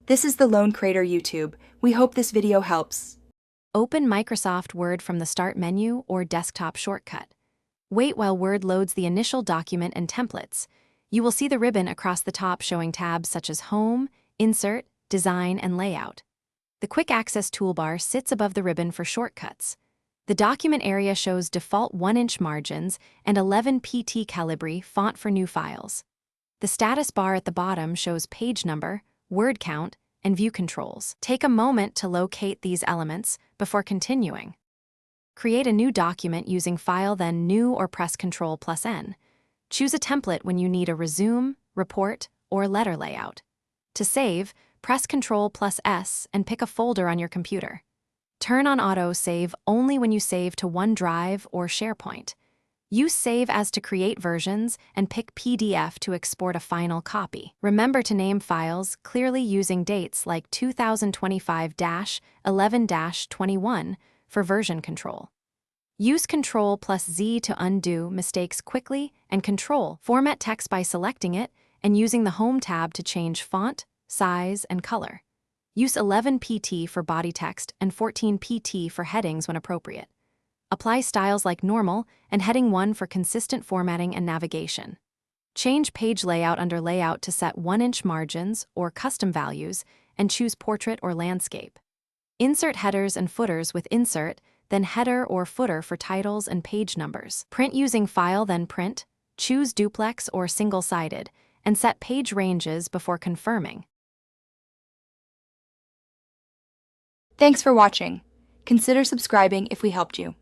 This is the Lone Creator YouTube. We hope this video helps. Open Microsoft Word from the Start menu or desktop shortcut. Wait while Word loads the initial document and templates. You will see the ribbon across the top showing tabs such as Home, Insert, Design, and Layout. The Quick Access toolbar sits above the ribbon for shortcuts. The document area shows default 1-inch margins and 11 pt Calibri font for new files. The status bar at the bottom shows page number, word count, and view controls. Take a moment to locate these elements before continuing. Create a new document using File, then New, or press Ctrl+N. Choose a template when you need a resume, report, or letter layout. To save, press Ctrl+S and pick a folder on your computer. Turn on Auto Save only when you save to OneDrive or SharePoint. Use Save As to create versions and pick PDF to export a final copy. Remember to name files clearly using dates like 2025-11-21 for version control. Use Ctrl+Z to undo mistakes quickly and format text by selecting it and using the Home tab to change font, size, and color. Use 11 pt for body text and 14 pt for headings when appropriate. Apply styles like normal and heading 1 for consistent formatting and navigation. Change page layout under Layout to set 1-inch margins or custom values and choose Portrait or Landscape. Insert headers and footers with Insert, then Header or Footer for titles and page numbers. Print using File, then Print, choose Duplex or Single-Sided, and set page ranges before confirming. Thanks for watching. Consider subscribing if we helped you.